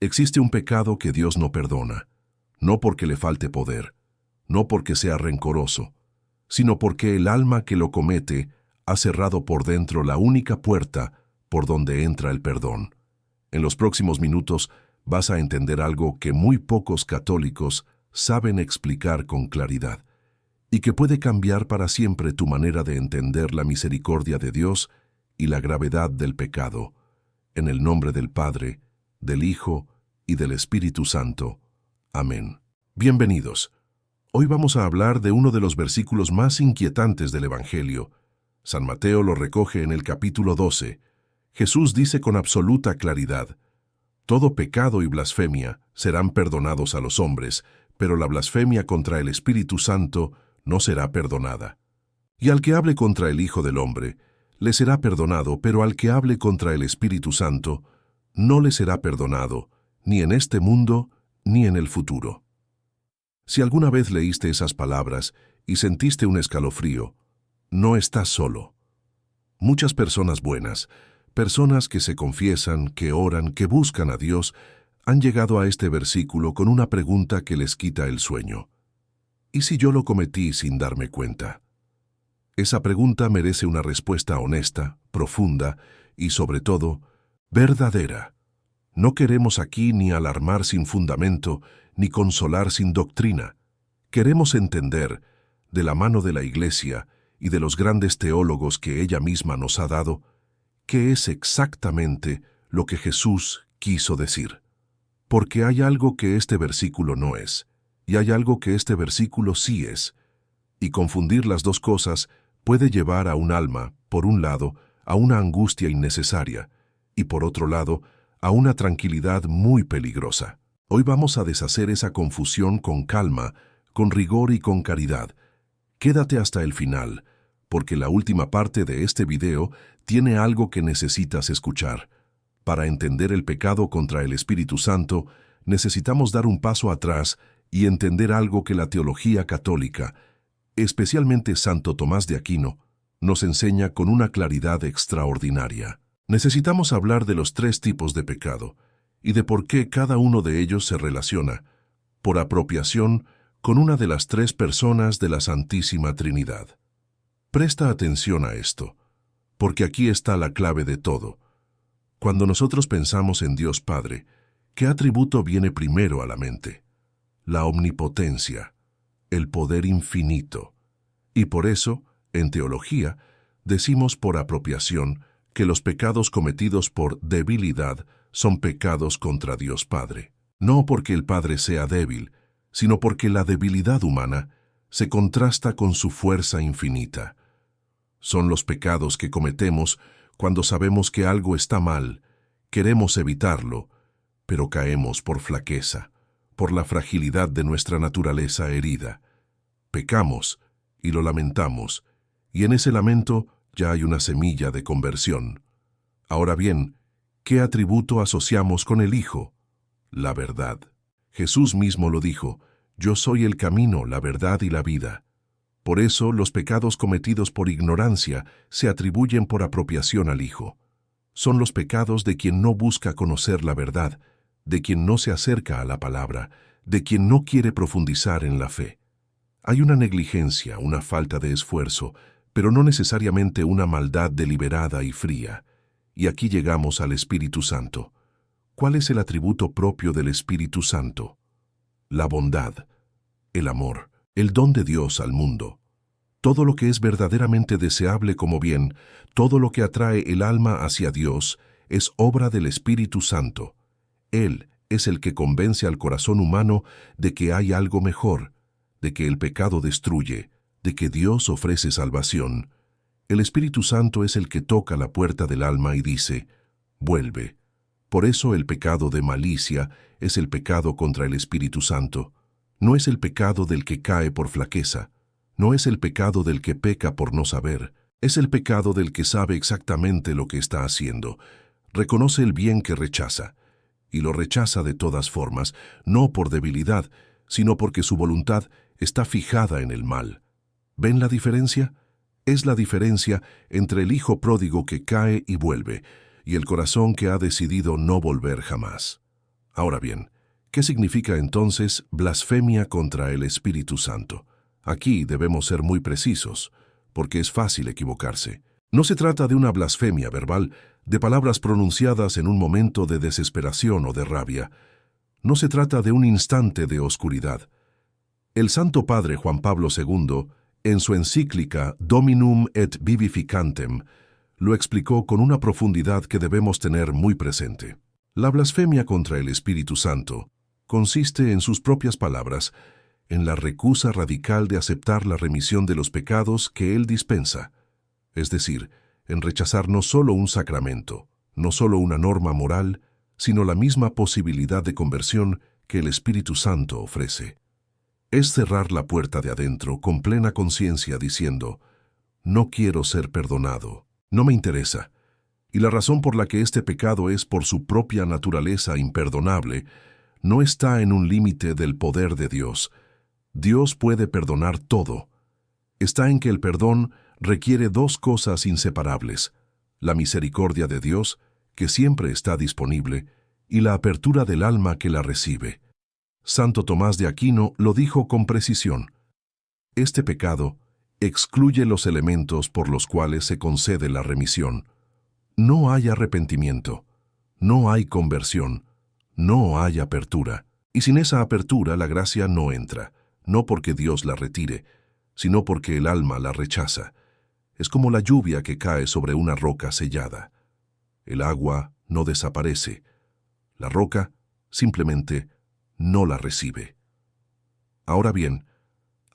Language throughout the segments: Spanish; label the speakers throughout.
Speaker 1: Existe un pecado que Dios no perdona, no porque le falte poder, no porque sea rencoroso, sino porque el alma que lo comete ha cerrado por dentro la única puerta por donde entra el perdón. En los próximos minutos vas a entender algo que muy pocos católicos saben explicar con claridad, y que puede cambiar para siempre tu manera de entender la misericordia de Dios y la gravedad del pecado. En el nombre del Padre, del Hijo y del Espíritu Santo. Amén. Bienvenidos. Hoy vamos a hablar de uno de los versículos más inquietantes del Evangelio. San Mateo lo recoge en el capítulo 12. Jesús dice con absoluta claridad: todo pecado y blasfemia serán perdonados a los hombres, pero la blasfemia contra el Espíritu Santo no será perdonada. Y al que hable contra el Hijo del Hombre, le será perdonado, pero al que hable contra el Espíritu Santo, no le será perdonado, ni en este mundo, ni en el futuro. Si alguna vez leíste esas palabras y sentiste un escalofrío, no estás solo. Muchas personas buenas, personas que se confiesan, que oran, que buscan a Dios, han llegado a este versículo con una pregunta que les quita el sueño. ¿Y si yo lo cometí sin darme cuenta? Esa pregunta merece una respuesta honesta, profunda y, sobre todo, verdadera. No queremos aquí ni alarmar sin fundamento, ni consolar sin doctrina. Queremos entender, de la mano de la Iglesia y de los grandes teólogos que ella misma nos ha dado, qué es exactamente lo que Jesús quiso decir. Porque hay algo que este versículo no es, y hay algo que este versículo sí es, y confundir las dos cosas puede llevar a un alma, por un lado, a una angustia innecesaria, y por otro lado, a una tranquilidad muy peligrosa. Hoy vamos a deshacer esa confusión con calma, con rigor y con caridad. Quédate hasta el final, porque la última parte de este video tiene algo que necesitas escuchar. Para entender el pecado contra el Espíritu Santo, necesitamos dar un paso atrás y entender algo que la teología católica, especialmente Santo Tomás de Aquino, nos enseña con una claridad extraordinaria. Necesitamos hablar de los tres tipos de pecado y de por qué cada uno de ellos se relaciona, por apropiación, con una de las tres personas de la Santísima Trinidad. Presta atención a esto, porque aquí está la clave de todo. Cuando nosotros pensamos en Dios Padre, ¿qué atributo viene primero a la mente? La omnipotencia, el poder infinito. Y por eso, en teología, decimos por apropiación que los pecados cometidos por debilidad son pecados contra Dios Padre. No porque el Padre sea débil, sino porque la debilidad humana se contrasta con su fuerza infinita. Son los pecados que cometemos cuando sabemos que algo está mal, queremos evitarlo, pero caemos por flaqueza, por la fragilidad de nuestra naturaleza herida. Pecamos y lo lamentamos, y en ese lamento ya hay una semilla de conversión. Ahora bien, ¿qué atributo asociamos con el Hijo? La verdad. Jesús mismo lo dijo: yo soy el camino, la verdad y la vida. Por eso los pecados cometidos por ignorancia se atribuyen por apropiación al Hijo. Son los pecados de quien no busca conocer la verdad, de quien no se acerca a la palabra, de quien no quiere profundizar en la fe. Hay una negligencia, una falta de esfuerzo, pero no necesariamente una maldad deliberada y fría. Y aquí llegamos al Espíritu Santo. ¿Cuál es el atributo propio del Espíritu Santo? La bondad, el amor, el don de Dios al mundo. Todo lo que es verdaderamente deseable como bien, todo lo que atrae el alma hacia Dios, es obra del Espíritu Santo. Él es el que convence al corazón humano de que hay algo mejor, de que el pecado destruye, de que Dios ofrece salvación. El Espíritu Santo es el que toca la puerta del alma y dice: vuelve. Por eso el pecado de malicia es el pecado contra el Espíritu Santo. No es el pecado del que cae por flaqueza, no es el pecado del que peca por no saber, es el pecado del que sabe exactamente lo que está haciendo, reconoce el bien que rechaza, y lo rechaza de todas formas, no por debilidad, sino porque su voluntad está fijada en el mal. ¿Ven la diferencia? Es la diferencia entre el hijo pródigo que cae y vuelve, y el corazón que ha decidido no volver jamás. Ahora bien, ¿qué significa entonces blasfemia contra el Espíritu Santo? Aquí debemos ser muy precisos, porque es fácil equivocarse. No se trata de una blasfemia verbal, de palabras pronunciadas en un momento de desesperación o de rabia. No se trata de un instante de oscuridad. El Santo Padre Juan Pablo II, en su encíclica Dominum et Vivificantem, lo explicó con una profundidad que debemos tener muy presente. La blasfemia contra el Espíritu Santo consiste, en sus propias palabras, en la recusa radical de aceptar la remisión de los pecados que Él dispensa, es decir, en rechazar no solo un sacramento, no solo una norma moral, sino la misma posibilidad de conversión que el Espíritu Santo ofrece. Es cerrar la puerta de adentro con plena conciencia diciendo, no quiero ser perdonado, no me interesa. Y la razón por la que este pecado es por su propia naturaleza imperdonable no está en un límite del poder de Dios. Dios puede perdonar todo. Está en que el perdón requiere dos cosas inseparables: la misericordia de Dios, que siempre está disponible, y la apertura del alma que la recibe. Santo Tomás de Aquino lo dijo con precisión. Este pecado excluye los elementos por los cuales se concede la remisión. No hay arrepentimiento, no hay conversión, no hay apertura. Y sin esa apertura la gracia no entra, no porque Dios la retire, sino porque el alma la rechaza. Es como la lluvia que cae sobre una roca sellada. El agua no desaparece. La roca simplemente no la recibe. Ahora bien,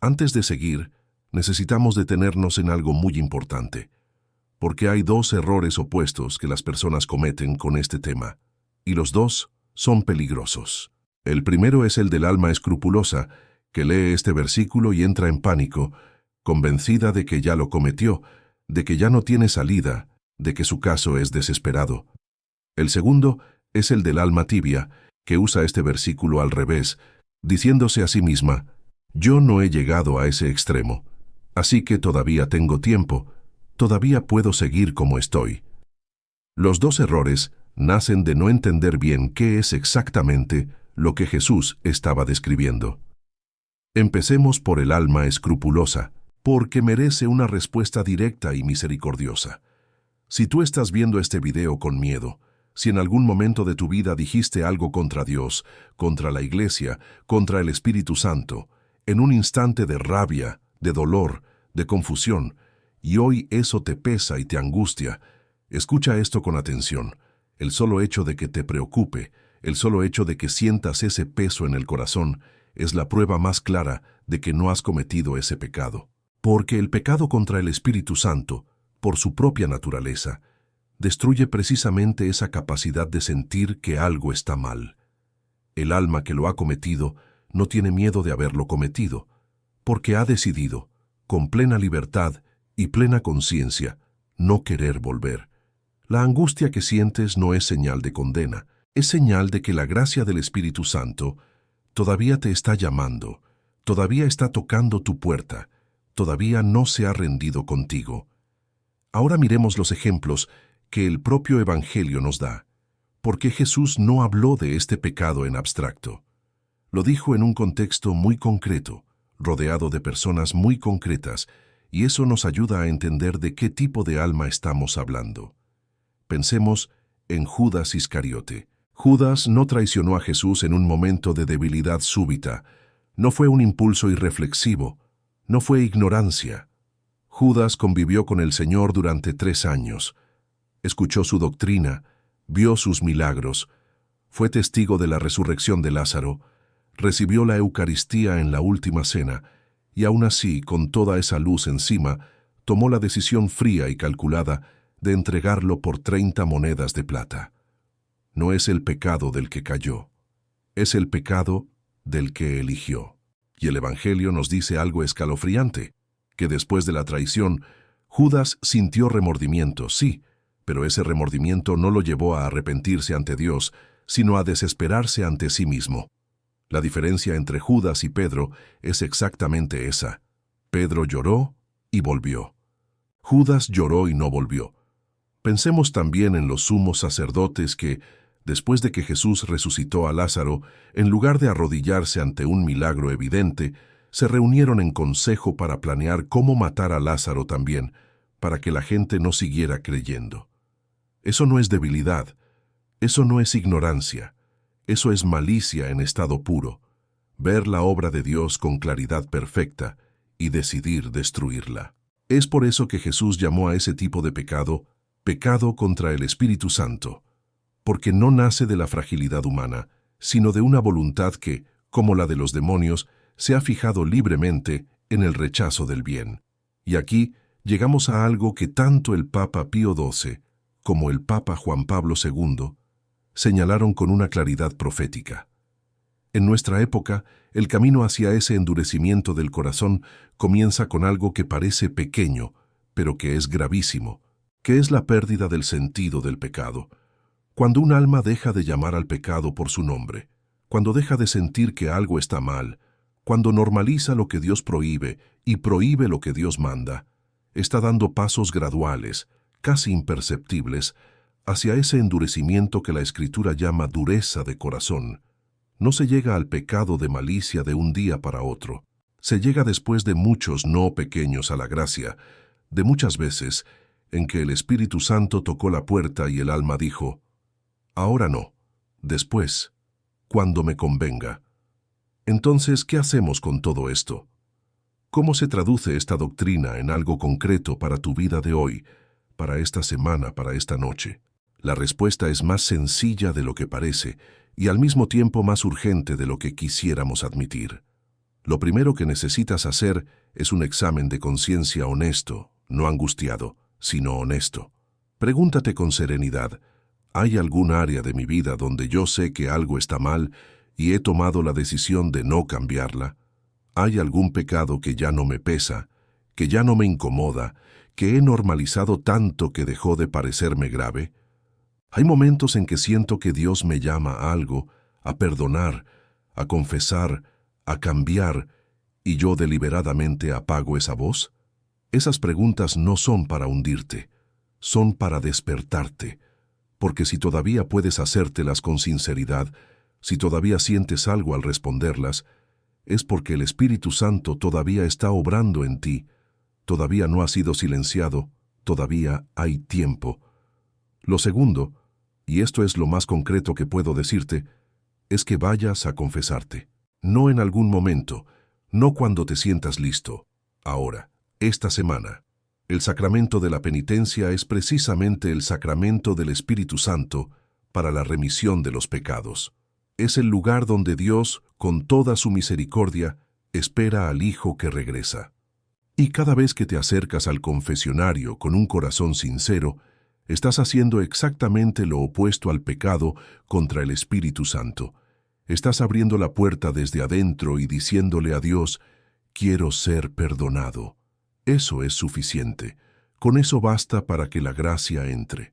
Speaker 1: antes de seguir, necesitamos detenernos en algo muy importante, porque hay dos errores opuestos que las personas cometen con este tema, y los dos son peligrosos. El primero es el del alma escrupulosa, que lee este versículo y entra en pánico, convencida de que ya lo cometió, de que ya no tiene salida, de que su caso es desesperado. El segundo es el del alma tibia, que usa este versículo al revés, diciéndose a sí misma, yo no he llegado a ese extremo, así que todavía tengo tiempo, todavía puedo seguir como estoy. Los dos errores nacen de no entender bien qué es exactamente lo que Jesús estaba describiendo. Empecemos por el alma escrupulosa, porque merece una respuesta directa y misericordiosa. Si tú estás viendo este video con miedo, si en algún momento de tu vida dijiste algo contra Dios, contra la Iglesia, contra el Espíritu Santo, en un instante de rabia, de dolor, de confusión, y hoy eso te pesa y te angustia, escucha esto con atención. El solo hecho de que te preocupe, el solo hecho de que sientas ese peso en el corazón, es la prueba más clara de que no has cometido ese pecado. Porque el pecado contra el Espíritu Santo, por su propia naturaleza, destruye precisamente esa capacidad de sentir que algo está mal. El alma que lo ha cometido no tiene miedo de haberlo cometido, porque ha decidido, con plena libertad y plena conciencia, no querer volver. La angustia que sientes no es señal de condena, es señal de que la gracia del Espíritu Santo todavía te está llamando, todavía está tocando tu puerta, todavía no se ha rendido contigo. Ahora miremos los ejemplos que el propio Evangelio nos da, porque Jesús no habló de este pecado en abstracto. Lo dijo en un contexto muy concreto, rodeado de personas muy concretas, y eso nos ayuda a entender de qué tipo de alma estamos hablando. Pensemos en Judas Iscariote. Judas no traicionó a Jesús en un momento de debilidad súbita, no fue un impulso irreflexivo, no fue ignorancia. Judas convivió con el Señor durante 3 años, escuchó su doctrina, vio sus milagros, fue testigo de la resurrección de Lázaro, recibió la Eucaristía en la última cena, y aún así, con toda esa luz encima, tomó la decisión fría y calculada de entregarlo por 30 monedas de plata. No es el pecado del que cayó, es el pecado del que eligió. Y el Evangelio nos dice algo escalofriante, que después de la traición, Judas sintió remordimiento, sí, pero ese remordimiento no lo llevó a arrepentirse ante Dios, sino a desesperarse ante sí mismo. La diferencia entre Judas y Pedro es exactamente esa. Pedro lloró y volvió. Judas lloró y no volvió. Pensemos también en los sumos sacerdotes que, Después de que Jesús resucitó a Lázaro, en lugar de arrodillarse ante un milagro evidente, se reunieron en consejo para planear cómo matar a Lázaro también, para que la gente no siguiera creyendo. Eso no es debilidad, eso no es ignorancia, eso es malicia en estado puro, ver la obra de Dios con claridad perfecta y decidir destruirla. Es por eso que Jesús llamó a ese tipo de pecado contra el Espíritu Santo, porque no nace de la fragilidad humana, sino de una voluntad que, como la de los demonios, se ha fijado libremente en el rechazo del bien. Y aquí llegamos a algo que tanto el Papa Pío XII como el Papa Juan Pablo II señalaron con una claridad profética. En nuestra época, el camino hacia ese endurecimiento del corazón comienza con algo que parece pequeño, pero que es gravísimo, que es la pérdida del sentido del pecado. Cuando un alma deja de llamar al pecado por su nombre, cuando deja de sentir que algo está mal, cuando normaliza lo que Dios prohíbe y prohíbe lo que Dios manda, está dando pasos graduales, casi imperceptibles, hacia ese endurecimiento que la Escritura llama dureza de corazón. No se llega al pecado de malicia de un día para otro. Se llega después de muchos no pequeños a la gracia, de muchas veces en que el Espíritu Santo tocó la puerta y el alma dijo, ahora no, después, cuando me convenga. Entonces, ¿qué hacemos con todo esto? ¿Cómo se traduce esta doctrina en algo concreto para tu vida de hoy, para esta semana, para esta noche? La respuesta es más sencilla de lo que parece y al mismo tiempo más urgente de lo que quisiéramos admitir. Lo primero que necesitas hacer es un examen de conciencia honesto, no angustiado, sino honesto. Pregúntate con serenidad, ¿hay algún área de mi vida donde yo sé que algo está mal y he tomado la decisión de no cambiarla? ¿Hay algún pecado que ya no me pesa, que ya no me incomoda, que he normalizado tanto que dejó de parecerme grave? Hay momentos en que siento que Dios me llama a algo, a perdonar, a confesar, a cambiar, y yo deliberadamente apago esa voz. Esas preguntas no son para hundirte, son para despertarte, porque si todavía puedes hacértelas con sinceridad, si todavía sientes algo al responderlas, es porque el Espíritu Santo todavía está obrando en ti, todavía no ha sido silenciado, todavía hay tiempo. Lo segundo, y esto es lo más concreto que puedo decirte, es que vayas a confesarte. No en algún momento, no cuando te sientas listo. Ahora, esta semana. El sacramento de la penitencia es precisamente el sacramento del Espíritu Santo para la remisión de los pecados. Es el lugar donde Dios, con toda su misericordia, espera al Hijo que regresa. Y cada vez que te acercas al confesionario con un corazón sincero, estás haciendo exactamente lo opuesto al pecado contra el Espíritu Santo. Estás abriendo la puerta desde adentro y diciéndole a Dios, quiero ser perdonado. Eso es suficiente. Con eso basta para que la gracia entre.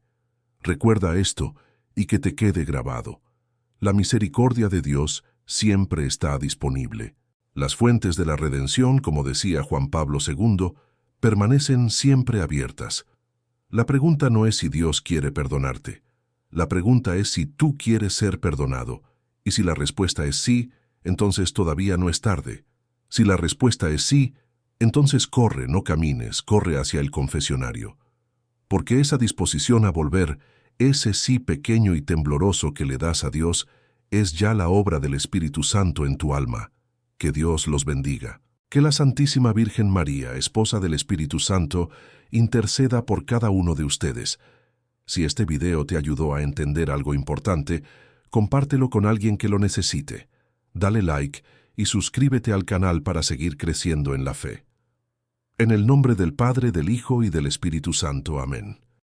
Speaker 1: Recuerda esto y que te quede grabado. La misericordia de Dios siempre está disponible. Las fuentes de la redención, como decía Juan Pablo II, permanecen siempre abiertas. La pregunta no es si Dios quiere perdonarte. La pregunta es si tú quieres ser perdonado. Y si la respuesta es sí, entonces todavía no es tarde. Si la respuesta es sí, entonces corre, no camines, corre hacia el confesionario. Porque esa disposición a volver, ese sí pequeño y tembloroso que le das a Dios, es ya la obra del Espíritu Santo en tu alma. Que Dios los bendiga. Que la Santísima Virgen María, esposa del Espíritu Santo, interceda por cada uno de ustedes. Si este video te ayudó a entender algo importante, compártelo con alguien que lo necesite. Dale like y suscríbete al canal para seguir creciendo en la fe. En el nombre del Padre, del Hijo y del Espíritu Santo. Amén.